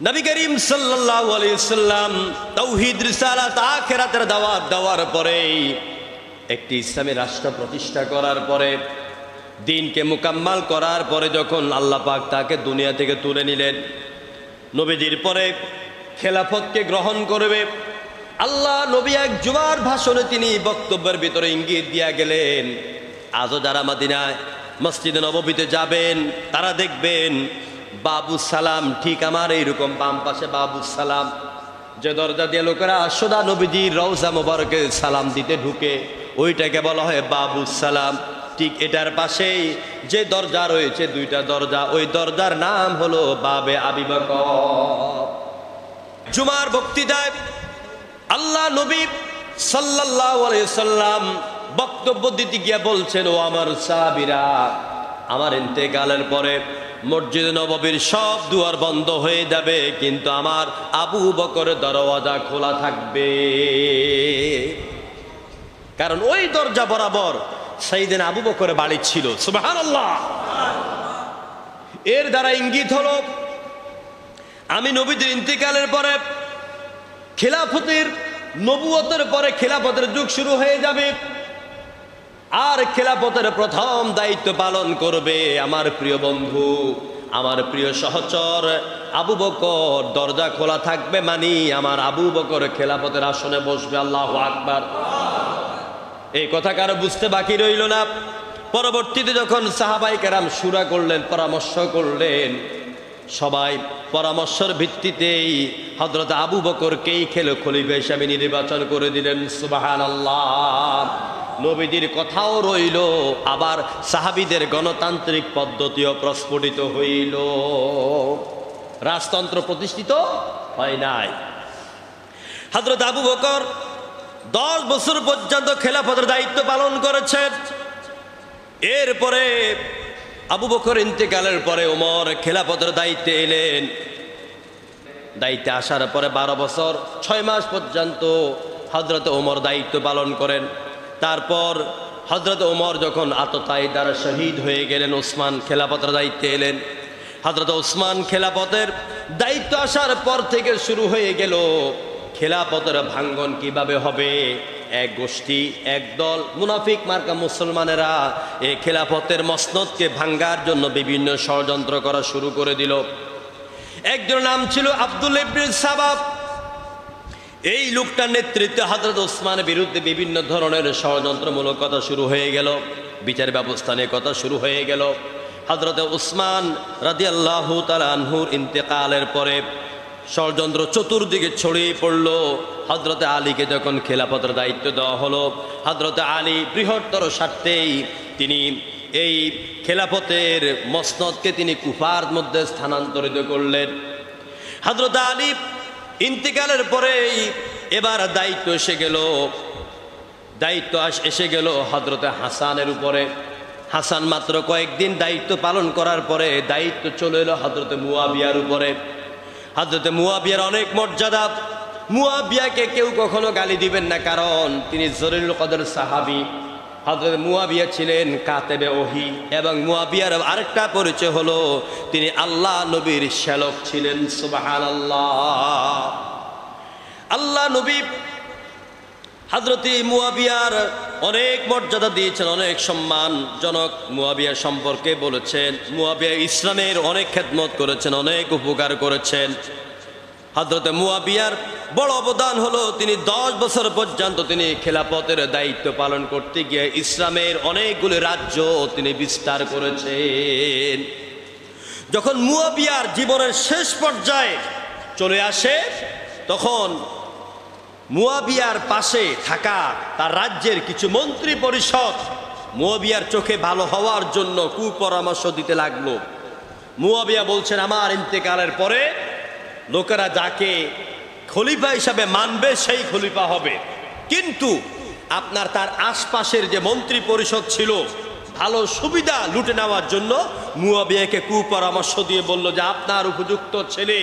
নবী করিম সাল্লাল্লাহু আলাইহি সাল্লাম তাওহীদ রিসালাত আখিরাতের দাওয়াত দেওয়ার পরে একটি ইসলামী রাষ্ট্র প্রতিষ্ঠা করার পরে দ্বীনকে মুকাম্মাল করার পরে যখন আল্লাহ পাক তাকে দুনিয়া থেকে তুলে নিলেন, নবীজির পরে খেলাফতকে গ্রহণ করবে। আল্লাহ নবী এক জুমার ভাষণে তিনি বক্তব্যের ভিতরে ইঙ্গিত দিয়া গেলেন, আজও যারা মদিনায় মসজিদে নববীতে যাবেন তারা দেখবেন বাবু সালাম ঠিক আমার এইরকম বাম পাশে বাবু সালাম, যে দরজা দিয়ে লোকেরা সোজা নবীজির রওজা মোবারকে সালাম দিতে ঢুকে ওইটাকে বলা হয় বাবু সালাম। ঠিক এটার পাশেই যে দরজা রয়েছে, দুইটা দরজা, ওই দরজার নাম হলো বাবে আবি বকর। জুমার বক্তৃতায় আল্লাহ নবী সাল্লাল্লাহু আলাইহি সাল্লাম বক্তব্য দিতে গিয়ে বলছেন, ও আমার সাহাবীরা, আমার ইন্তেকালের পরে মসজিদে নববীর সব দুয়ার বন্ধ হয়ে যাবে, কিন্তু আমার আবু বকরের দরওয়াজা খোলা থাকবে। কারণ ওই দরজা বরাবর সাইয়েদনা আবু বকরের বাড়ি ছিল। সুবহানাল্লাহ। এর দ্বারা ইঙ্গিত হলো আমি নবীজির ইন্তেকালের পরে খেলাফতের নবুয়তের পরে খেলাফতের যুগ শুরু হয়ে যাবে, আর খেলাফতের প্রথম দায়িত্ব পালন করবে আমার প্রিয় বন্ধু, আমার প্রিয় সহচর আবু বকর। দরজা খোলা থাকবে মানে আমার আবু বকর খেলাফতের আসনে বসবে। আল্লাহু আকবার। এই কথা কারো বুঝতে বাকি রইল না। পরবর্তীতে যখন সাহাবায়ে কেরাম শুরা করলেন, পরামর্শ করলেন, সবাই পরামর্শের ভিত্তিতেই হযরত আবু বকরকেই খলিফা হিসেবে নির্বাচন করে দিলেন। সুবহানাল্লাহ। নবীজির কথাও রইল, আবার সাহাবীদের গণতান্ত্রিক পদ্ধতিও প্রস্ফুটিত হইল, রাজতন্ত্র প্রতিষ্ঠিত হয় নাই। হযরত আবু বকর 10 বছর পর্যন্ত খেলাফতের দায়িত্ব পালন করেছেন। এরপরে আবু বকর ইন্তেকালের পরে ওমর খেলাফতের দায়িত্বে এলেন। দায়িত্বে আসার পরে 12 বছর 6 মাস পর্যন্ত হযরত ওমর দায়িত্ব পালন করেন। তারপর হযরত ওমর যখন আততায়ী দ্বারা শহীদ হয়ে গেলেন, ওসমান খেলাফতের দায়িত্বে এলেন। হযরত ওসমান খেলাফতের দায়িত্ব আসার পর থেকে শুরু হয়ে গেল খেলাফতের ভাঙ্গন কিভাবে হবে। এক গোষ্ঠী, এক দল মুনাফিক মার্কা মুসলমানেরা এই খেলাফতের মসনদকে ভাঙ্গার জন্য বিভিন্ন ষড়যন্ত্র করা শুরু করে দিল। একজনের নাম ছিল আব্দুল্লাহ ইবনে সাবাব। এই লোকটার নেতৃত্বে হযরত ওসমানের বিরুদ্ধে বিভিন্ন ধরনের ষড়যন্ত্রমূলক কথা শুরু হয়ে গেল, বিচার ব্যবস্থা নিয়ে কথা শুরু হয়ে গেল। হযরত ওসমান রাদিয়াল্লাহু তাআলা আনহুর ইন্তেকালের পরে ষড়যন্ত্র চতুর্দিকে ছড়িয়ে পড়ল। হযরত আলীকে যখন খেলাফতের দায়িত্ব দেওয়া হলো, হযরত আলী বৃহত্তর স্বার্থেই তিনি এই খেলাফতের মসনদকে তিনি কুফার মধ্যে স্থানান্তরিত করলেন। হযরত আলী ইন্তেকালের পরেই এবার দায়িত্ব এসে গেল হযরত হাসানের উপরে। হাসান মাত্র কয়েকদিন দায়িত্ব পালন করার পরে দায়িত্ব চলে এলো হযরত মুয়াবিয়ার উপরে। হযরত মুয়াবিয়ার অনেক মর্যাদা। মুয়াবিয়াকে কেউ কখনো গালি দিবেন না, কারণ তিনি জলিলুল কদর সাহাবী। হযরত মুয়াবিয়া ছিলেন কাতেবে ওহী, এবং মুয়াবিয়ার আরেকটা পরিচয় হলো তিনি আল্লাহ নবীর শ্যালক ছিলেন। সুবহানাল্লাহ। আল্লাহ নবী হযরত মুয়াবিয়ার অনেক মর্যাদা দিয়েছেন, অনেক সম্মানজনক মুয়াবিয়া সম্পর্কে বলেছেন। মুয়াবিয়া ইসলামের অনেক খেদমত করেছেন, অনেক উপকার করেছেন। হযরত মুয়াবিয়ার বড় অবদান হলো তিনি 10 বছর পর্যন্ত তিনি খেলাফতের দায়িত্ব পালন করতে গিয়ে ইসলামের অনেকগুলো রাজ্য তিনি বিস্তার করেছেন। যখন মুয়াবিয়ার জীবনের শেষ পর্যায়ে চলে আসে, তখন মুয়াবিয়ার পাশে থাকা তার রাজ্যের কিছু মন্ত্রী পরিষদ মুয়াবিয়ার চোখে ভালো হওয়ার জন্য কুপরামর্শ দিতে লাগলো। মুয়াবিয়া বলছেন, আমার ইন্তেকালের পরে লোকেরা যাকে খলিফা হিসাবে মানবে সেই খলিফা হবে, কিন্তু আপনার তার আশপাশের যে মন্ত্রী পরিষদ ছিল ভালো সুবিধা লুটে নেওয়ার জন্য মুয়াবিয়াকে কুপরামর্শ দিয়ে বলল যে আপনার উপযুক্ত ছেলে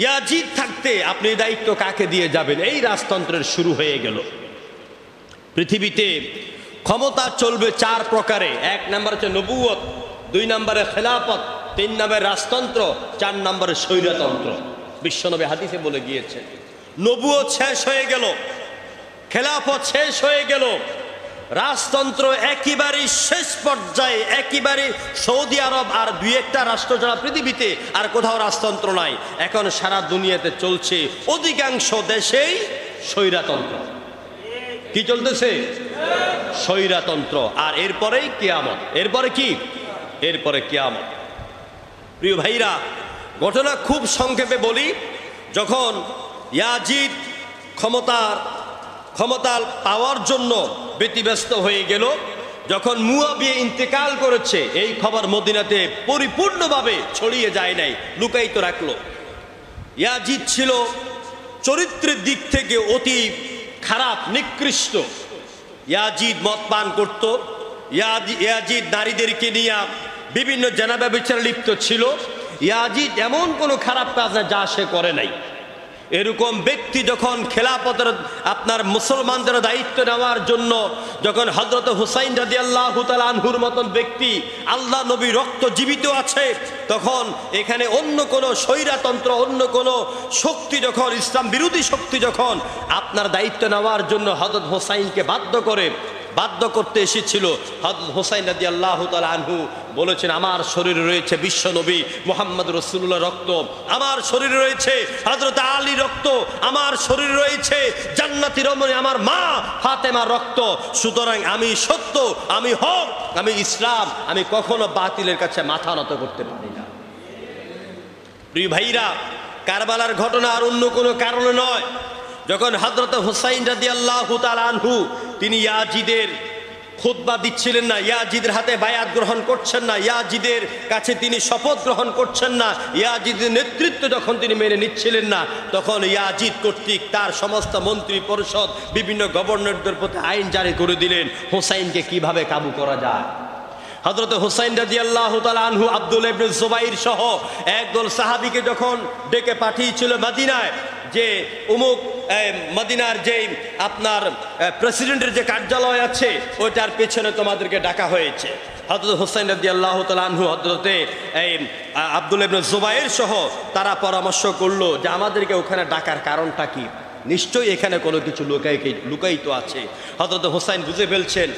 ইয়াজিদ থাকতে আপনি দায়িত্ব কাকে দিয়ে যাবেন। এই রাজতন্ত্রের শুরু হয়ে গেল। পৃথিবীতে ক্ষমতা চলবে 4 প্রকারে। 1 নম্বর হচ্ছে নবুয়ত, 2 নম্বরে খেলাফত, 3 নম্বরে রাজতন্ত্র, 4 নম্বরে স্বৈরতন্ত্র। বিশ্বনবী হাদিসে বলে গিয়েছেন নবুয়ত শেষ হয়ে গেল, খেলাফত শেষ হয়ে গেল, রাজতন্ত্র একেবারে শেষ পর্যায়ে, একেবারে সৌদি আরব আর 2-1টা রাষ্ট্র ছাড়া পৃথিবীতে আর কোথাও রাজতন্ত্র নাই। এখন সারা দুনিয়াতে চলছে অধিকাংশ দেশেই স্বৈরতন্ত্র। কি চলতেছে? স্বৈরতন্ত্র। আর এরপরেই কিয়ামত। এরপরে কি? এরপরে কিয়ামত। প্রিয় ভাইরা, ঘটনা খুব সংক্ষেপে বলি। যখন ইয়াজিদ ক্ষমতা পাওয়ার জন্য ব্যতিব্যস্ত হয়ে গেল, যখন মুয়াবিয়া ইন্তেকাল করেছে, এই খবর মদিনাতে পরিপূর্ণভাবে ছড়িয়ে যায় নাই, লুকায়িত রাখলো। ইয়াজিদ ছিল চরিত্রের দিক থেকে অতি খারাপ, নিকৃষ্ট। ইয়াজিদ মদ পান করত, ইয়াজিদ নারীদেরকে নিয়ে বিভিন্ন জেনাব্যভিচারে লিপ্ত ছিল। ইয়াজিদ এমন কোনো খারাপ কাজ না যা সে করে নাই। এরকম ব্যক্তি যখন খেলাফতের আপনার মুসলমানদের দায়িত্ব নেওয়ার জন্য যখন হযরত হুসাইন রাদিয়াল্লাহু তাআলা আনহুর মতন ব্যক্তি, আল্লাহ নবী রক্ত জীবিত আছে, তখন এখানে অন্য কোনো স্বৈরতন্ত্র, অন্য কোনো শক্তি যখন, ইসলাম বিরোধী শক্তি যখন আপনার দায়িত্ব নেওয়ার জন্য হযরত হুসাইনকে বাধ্য করতে এসেছিল, হযরত হুসাইন রাদিয়াল্লাহু তাআলা আনহু বলেছেন আমার শরীরে রয়েছে বিশ্বনবী মুহাম্মদ রাসূলুল্লাহ রক্ত, আমার শরীরে রয়েছে হযরত আলী রক্ত, আমার শরীরে রয়েছে জান্নাতি রমণী আমার মা ফাতেমার রক্ত। সুতরাং আমি সত্য, আমি হক, আমি ইসলাম, আমি কখনো বাতিলের কাছে মাথা নত করতে পারি না। প্রিয় ভাইরা, কারবালার ঘটনা আর অন্য কোনো কারণে নয়। যখন হযরত হুসাইন রাদিয়াল্লাহু তাআলা আনহু তিনি ইয়াজিদের খুতবা দিচ্ছিলেন না, ইয়াজিদের হাতে বায়াত গ্রহণ করছেন না, ইয়াজিদের কাছে তিনি শপথ গ্রহণ করছেন না, ইয়াজিদের নেতৃত্ব যখন তিনি মেনে নিচ্ছিলেন না, তখন ইয়াজিদ কর্তৃক তার সমস্ত মন্ত্রী পরিষদ, বিভিন্ন গভর্নরদের প্রতি আইন জারি করে দিলেন হুসাইনকে কিভাবে কাবু করা যায়। হযরত হুসাইন রাদিয়াল্লাহু তাআলা আনহু আব্দুল্লাহ ইবনে জুবাইর সহ একদল সাহাবীকে যখন ডেকে পাঠিয়েছিল মদিনায়, যে অমুক মদিনার যে আপনার প্রেসিডেন্টের যে কার্যালয় আছে ওইটার পেছনে তোমাদেরকে ডাকা হয়েছে। হযরত হুসাইন রাদিয়াল্লাহু তাআলা আনহু হযরতে আব্দুল্লাহ ইবনে জুবাইর সহ তারা পরামর্শ করলো যে আমাদেরকে ওখানে ডাকার কারণটা কি, নিশ্চয়ই এখানে কোনো কিছু লুকায়িত আছে। হযরত হুসাইন বুঝে ফেলছেন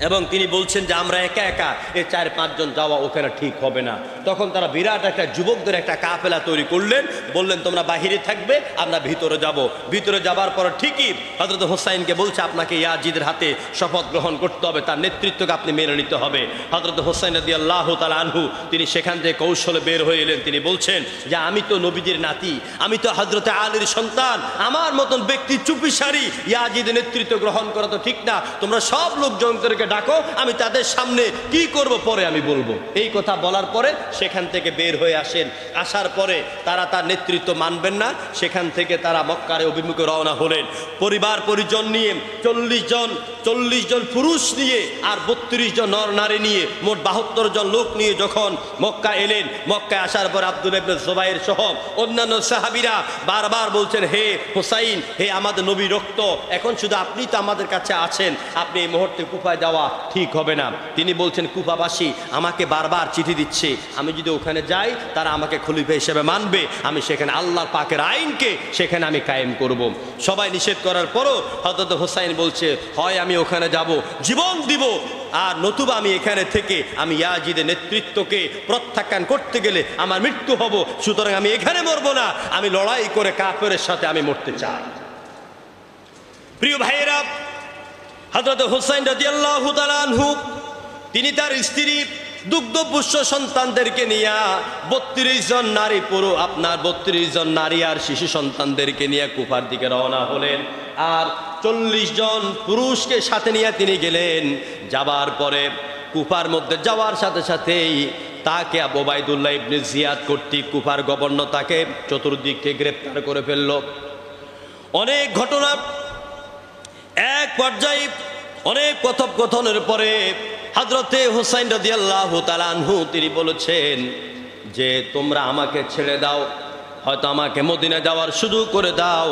এবং তিনি বলছেন যে আমরা একা একা 4-5 জন যাওয়া ওখানে ঠিক হবে না। তখন তারা বিরাট একটা যুবকদের একটা কাফেলা তৈরি করলেন, বললেন তোমরা বাহিরে থাকবে, আমরা ভিতরে যাব। ভিতরে যাবার পর ঠিকই হযরত হুসাইনকে বলছে আপনাকে ইয়াজিদের হাতে শপথ গ্রহণ করতে হবে, তার নেতৃত্বকে আপনি মেনে নিতে হবে। হযরত হুসাইন রাদিয়াল্লাহু তাআলা আনহু তিনি সেখান থেকে কৌশলে বের হয়ে এলেন। তিনি বলছেন যে আমি তো নবীজির নাতি, আমি তো হযরত আলীর সন্তান, আমার মতন ব্যক্তি চুপিসারি ইয়াজিদের নেতৃত্ব গ্রহণ করা তো ঠিক না। তোমরা সব লোকজনদেরকে ডাকো, আমি তাদের সামনে কি করব পরে আমি বলবো। এই কথা বলার পরে সেখান থেকে বের হয়ে আসেন। আসার পরে তারা তার নেতৃত্ব মানবেন না, সেখান থেকে তারা মক্কার অভিমুখে রওনা হলেন পরিবার পরিজন নিয়ে। 40 জন পুরুষ নিয়ে আর 32 জন নর নারী নিয়ে, মোট 72 জন লোক নিয়ে যখন মক্কা এলেন, মক্কায় আসার পর আব্দুল্লাহ ইবনে জুবাইর সহ অন্যান্য সাহাবীরা বারবার বলছেন হে হুসাইন, হে আমাদের নবী রক্ত, এখন শুধু আপনি তো আমাদের কাছে আছেন, আপনি এই মুহূর্তে কুফায় যাওয়া ঠিক হবে না। তিনি বলছেন কুফাবাসী আমাকে বারবার চিঠি দিচ্ছে, আমি যদি ওখানে যাই তারা আমাকে খলিফা হিসেবে মানবে, আমি সেখানে আল্লাহ পাকের আইনকে সেখানে আমি কায়েম করব। সবাই নিষেধ করার পরও হযরত হুসাইন বলছে হয় আমি ওখানে যাব, জীবন দিব, আর নতুবা আমি এখানে থেকে আমি ইয়াজিদের নেতৃত্বকে প্রত্যাখ্যান করতে গেলে আমার মৃত্যু হব। সুতরাং আমি এখানে মরবো না, আমি লড়াই করে কাফেরের সাথে আমি মরতে চাই। প্রিয় ভাইয়েরা, হযরত হুসাইন রাদিয়াল্লাহু তাআলা আনহু তিনি তার স্ত্রী দুগ্ধপুষ্য সন্তানদেরকে নিয়ে 32 জন নারী পুরো আপনার 32 জন নারী আর শিশু সন্তানদেরকে নিয়ে কুফার দিকে রওনা হলেন। আর 40 জন পুরুষকে সাথে নিয়ে তিনি গেলেন। যাবার পরে কুফার মধ্যে যাওয়ার সাথে সাথেই তাকে আবু উবাইদুল্লাহ ইবনে জিয়াদ কর্তৃক কুফার গভর্নর তাকে চতুর্দিক থেকে গ্রেপ্তার করে ফেলল। অনেক ঘটনা, এক পর্যায়ে অনেক কথোপকথনের পরে হযরতে হুসাইন রাদিয়াল্লাহু তাআলা আনহু তিনি বলেছেন যে তোমরা আমাকে ছেড়ে দাও, হয়তো আমাকে মদিনা যাওয়ার সুযোগ করে দাও,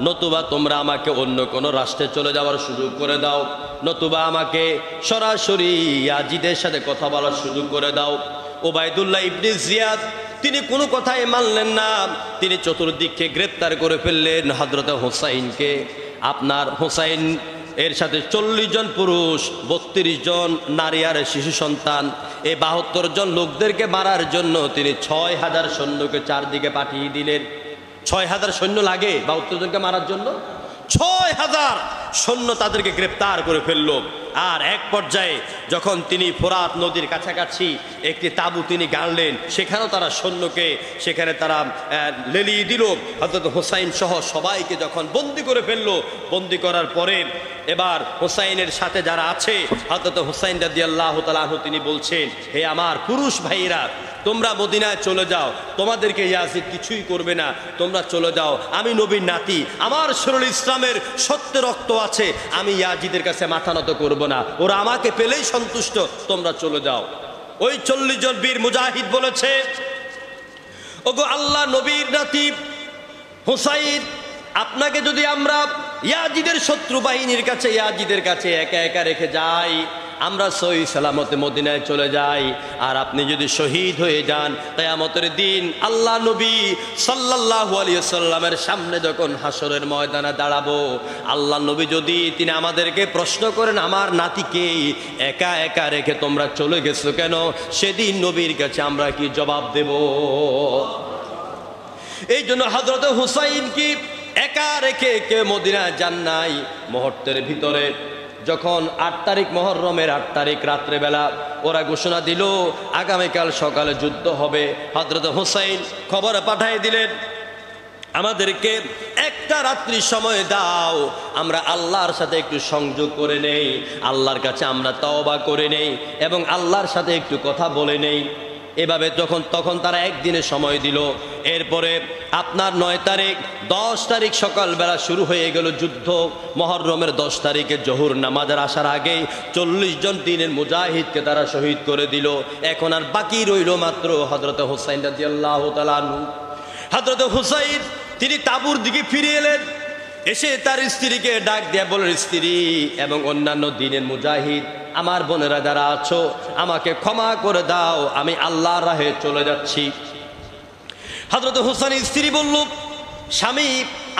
নতুবা তোমরা আমাকে অন্য কোনো রাষ্ট্রে চলে যাওয়ার সুযোগ করে দাও, নতুবা আমাকে সরাসরি ইয়াজিদের সাথে কথা বলার সুযোগ করে দাও। ওবায়দুল্লাহ ইবনে জিয়াদ তিনি কোনো কথাই মানলেন না। তিনি চতুর্দিককে গ্রেপ্তার করে ফেললেন হযরত হুসাইনকে। আপনার হুসাইন এর সাথে 40 জন পুরুষ, 32 জন নারী আর শিশু সন্তান, এই 72 জন লোকদেরকে মারার জন্য তিনি 6000 সৈন্যকে চারদিকে পাঠিয়ে দিলেন। 6000 সৈন্য লাগে 72 জনকে মারার জন্য। 6000 সৈন্য তাদেরকে গ্রেপ্তার করে ফেলল। আর এক পর্যায়ে যখন তিনি ফোরাত নদীর কাছাকাছি একটি তাঁবু তিনি গাড়লেন, সেখানেও তারা সৈন্যকে সেখানে তারা লেলিয়ে দিল। হযরত হুসাইন সহ সবাইকে যখন বন্দি করে ফেললো, বন্দি করার পরে এবার হুসাইনের সাথে যারা আছে, হযরত হুসাইন রাদিয়াল্লাহু তাআলা আনহু তিনি বলছেন, হে আমার পুরুষ ভাইরা, তোমরা মদিনায় চলে যাও, তোমাদেরকে ইয়াজিদ কিছুই করবে না, তোমরা চলে যাও। আমি নবীর নাতি, আমার শরীরে ইসলামের সত্য রক্ত আছে, আমি ইয়াজিদের কাছে মাথা নত করব না, ওরা আমাকে পেলেই সন্তুষ্ট, তোমরা চলে যাও। ওই 40 জন বীর মুজাহিদ বলেছে, ওগো আল্লাহ নবীর নাতি হুসাইন, আপনাকে যদি আমরা ইয়াজিদের শত্রু বাহিনীর কাছে, ইয়াজিদের কাছে একা একা রেখে যাই, আমরা সহি সালামতে মদিনায় চলে যাই, আর আপনি যদি শহীদ হয়ে যান, কিয়ামতের দিন আল্লাহ নবী সাল্লাল্লাহু আলাইহি ওয়াসাল্লামের সামনে যখন হাসরের ময়দানে দাঁড়াবো, আল্লাহ নবী যদি তিনি আমাদেরকে প্রশ্ন করেন, আমার নাতিকে একা একা রেখে তোমরা চলে গেছো কেন, সেদিন নবীর কাছে আমরা কি জবাব দেব? এই জন্য হযরত হুসাইন কি একা রেখে কে মদিনায় যান নাই। মুহূর্তের ভিতরে যখন 8 তারিখ মুহররমের 8 তারিখ রাত্রেবেলা ওরা ঘোষণা দিল আগামীকাল সকালে যুদ্ধ হবে, হযরত হুসাইন খবর পাঠিয়ে দিলেন, আমাদেরকে একটা রাত্রি সময় দাও, আমরা আল্লাহর সাথে একটু সংযোগ করে নেই, আল্লাহর কাছে আমরা তওবা করে নেই এবং আল্লাহর সাথে একটু কথা বলে নেই। এভাবে তখন তারা একদিনের সময় দিল। এরপরে আপনার 9 তারিখ 10 তারিখ সকালবেলা শুরু হয়ে গেল যুদ্ধ। মুহররমের 10 তারিখে জোহর নামাজের আসার আগেই 40 জন দিনের মুজাহিদকে তারা শহীদ করে দিল। এখন আর বাকি রইল মাত্র হযরত হুসাইন রাদিয়াল্লাহু তাআলা আনহু। হযরত হুসাইন তিনি তাঁবুর দিকে ফিরে এলেন, এসে তার স্ত্রীকে ডাক দিয়ে বলেন, স্ত্রী এবং অন্যান্য দিনের মুজাহিদ, আমার বোনেরা যারা আছো, আমাকে ক্ষমা করে দাও, আমি আল্লাহর রাহে চলে যাচ্ছি। হযরত হুসাইনের স্ত্রী বলল, স্বামী,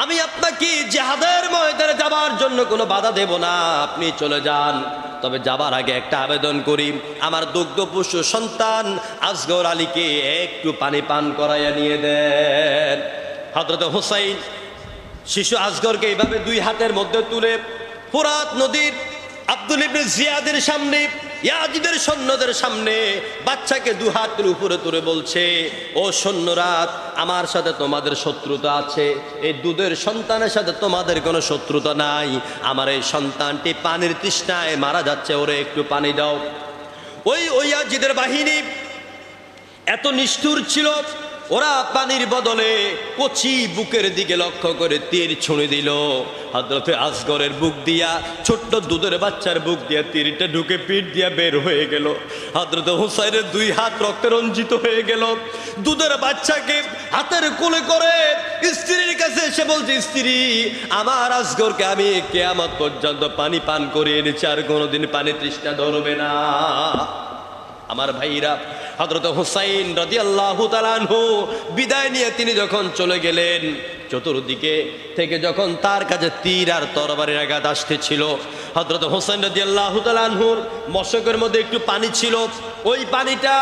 আমি আপনাকে জিহাদের ময়দানে যাবার জন্য কোনো বাধা দেব না, আপনি চলে যান, তবে যাবার আগে একটা আবেদন করি, আমার দুগ্ধপুষ্ট সন্তান আসগর আলীকে একটু পানি পান করাইয়া নিয়ে দেন। হযরত হুসাইন শিশু আসগরকে এইভাবে 2 হাতের মধ্যে তুলে ফোরাত নদীর আব্দুল ইবনে জিয়াদের সামনে, ইয়াজিদের সৈন্যদের সামনে বাচ্চাকে 2 হাতের উপরে তুলে বলছে, ও সৈন্যরা, আমার সাথে তোমাদের শত্রুতা আছে, এই দুধের সন্তানের সাথে তোমাদের কোনো শত্রুতা নাই, আমার এই সন্তানটি পানির তৃষ্ণায় মারা যাচ্ছে, ওরে একটু পানি দাও। ওই ইয়াজিদের বাহিনী এত নিষ্ঠুর ছিল, ওরা পানির বদলে কচি বুকের দিকে লক্ষ্য করে তীর ছুঁড়ে দিল। হযরত আসগরের বুক দিয়া, ছোট্ট দুধের বাচ্চার বুক দিয়া তীরটা ঢুকে পিঠ দিয়া বের হয়ে গেল। হযরত হুসাইনের 2 হাত রক্তে রঞ্জিত হয়ে গেল। দুধের বাচ্চাকে হাতের কোলে করে স্ত্রীর কাছে এসে বলছে, স্ত্রী, আমার আসগরকে আমি কিয়ামত পর্যন্ত পানি পান করে এনেছি, আর কোনোদিন পানি তৃষ্ণা ধরবে না। আমার ভাইরা, হযরত হুসাইন রাদিয়াল্লাহু তাআলা আনহু বিদায় নিয়ে তিনি যখন চলে গেলেন, চতুর্দিকে থেকে যখন তার কাছে তীর আর তরবারির আঘাত আসতেছিল, হযরত হুসাইন রাদিয়াল্লাহু তাআলা আনহুর মশকের মধ্যে একটু পানি ছিল। ওই পানিটা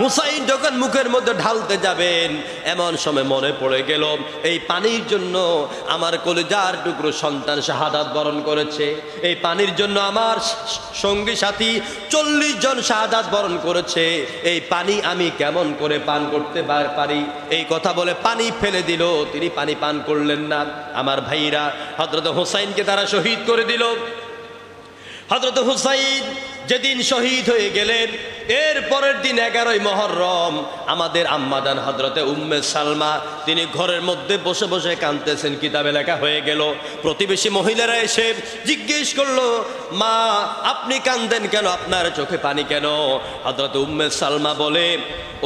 হুসাইন যখন মুখের মধ্যে ঢালতে যাবেন, এমন সময় মনে পড়ে গেল, এই পানির জন্য আমার কলিজার টুকরো সন্তান শাহাদাত বরণ করেছে, এই পানির জন্য আমার সঙ্গী সাথী 40 জন শাহাদাত বরণ করেছে, এই পানি আমি কেমন করে পান করতে পারি? এই কথা বলে পানি ফেলে দিল, তিনি পানি পান করলেন না। আমার ভাইরা, হযরত হুসাইনকে তারা শহীদ করে দিল। হযরত হুসাইন যেদিন শহীদ হয়ে গেলেন, এর পরের দিন 11ই মুহররম আমাদের আম্মাজান হযরতে উম্মে সালমা তিনি ঘরের মধ্যে বসে বসে কাঁদতেছেন। কিতাবে লেখা হয়ে গেল, প্রতিবেশী মহিলারা এসে জিজ্ঞেস করলো, মা আপনি কাঁদেন কেন, আপনার চোখে পানি কেন? হযরত উম্মে সালমা বলে,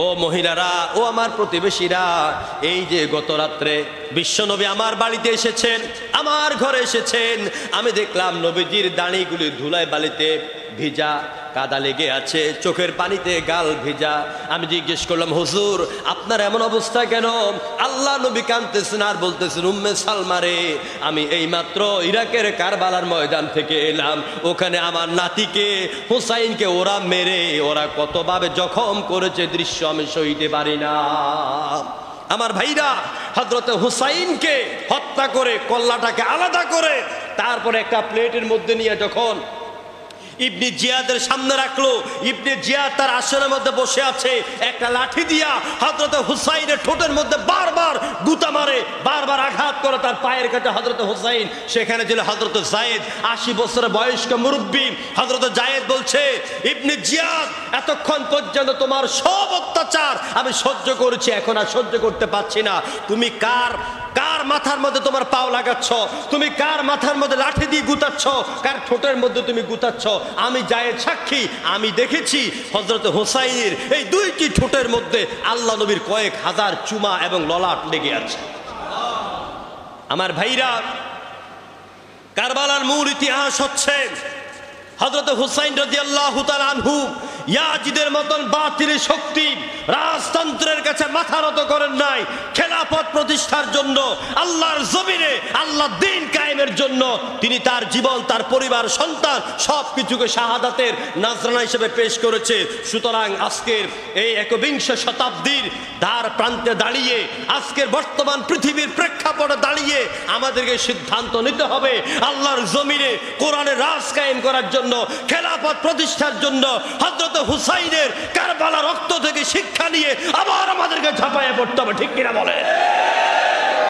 ও মহিলারা, ও আমার প্রতিবেশীরা, এই যে গত রাত্রে বিশ্বনবী আমার বাড়িতে এসেছেন, আমার ঘরে এসেছেন, আমি দেখলাম নবীজির দাড়িগুলি ধুলায় বালিতে ভিজা, কাদা লেগে আছে, চোখের পানিতে গাল ভিজা। আমি জিজ্ঞেস করলাম, হুজুর আপনার এমন অবস্থা কেন? আল্লাহ নবী কাঁদতেছেন আর বলতেছেন, উম্মে সালমা রে, আমি এইমাত্র ইরাকের কারবালার ময়দান থেকে এলাম। ওখানে আমার নাতিকে হুসাইনকে ওরা মেরে ওরা কতভাবে জখম করেছে দৃশ্য আমি সইতে পারি না। আমার ভাইরা, হযরত হুসাইনকে হত্যা করে কল্লাটাকে আলাদা করে তারপরে একটা প্লেটের মধ্যে নিয়ে যখন ইবনে জিয়াদের সামনে রাখলো, ইবনে জিয়াদ তার আসনের মধ্যে বসে আছে, একটা লাঠি দিয়া হযরত হুসাইনের ঠোঁটের মধ্যে বারবার গুতা মারে, বারবার আঘাত করে তার পায়ের কাছে হযরত হুসাইন। সেখানে ছিল হযরত যায়েদ, 80 বছরের বয়স্ক মুরব্বী। হযরত যায়েদ বলছে, ইবনে জিয়াদ এতক্ষণ পর্যন্ত তোমার সব অত্যাচার আমি সহ্য করেছি, এখন আর সহ্য করতে পারছি না। তুমি কার মাথার মধ্যে তোমার পাও লাগাচ্ছ? তুমি কার মাথার মধ্যে লাঠি দিয়ে গুতাচ্ছ? কার ঠোঁটের মধ্যে তুমি গুতাচ্ছ? আমি যায়েদ সাক্ষী, আমি দেখেছি হযরত হুসাইনের এই দুইটি ঠোঁটের মধ্যে আল্লাহ নবীর কয়েক হাজার চুমা এবং ললাট লেগে আছে। আমার ভাইরা, কারবালার মূল ইতিহাস হচ্ছে হযরত হুসাইন রাদিয়াল্লাহু তাআলা আনহু ইয়াজিদের মতন বাতিলের শক্তি রাজতন্ত্রের কাছে মাথা নত করেন নাই। খেলাফত প্রতিষ্ঠার জন্য, আল্লাহর জমিনে আল্লাহ দ্বীন কায়েমের জন্য তিনি তার জীবন, তার পরিবার, সন্তান সবকিছুকে শাহাদাতের নাজরানা হিসেবে পেশ করেছে। সুতরাং আজকের এই একবিংশ শতাব্দীর দ্বার প্রান্তে দাঁড়িয়ে, আজকের বর্তমান পৃথিবীর প্রেক্ষাপটে দাঁড়িয়ে আমাদেরকে সিদ্ধান্ত নিতে হবে আল্লাহর জমিনে কোরআনের রাজ কায়েম করার জন্য, খেলাফত প্রতিষ্ঠার জন্য হযরত হুসাইনের কারবালা রক্ত থেকে শিক্ষা নিয়ে আবার আমাদেরকে ঝাঁপায়ে পড়তে হবে। ঠিক কিনা বলে?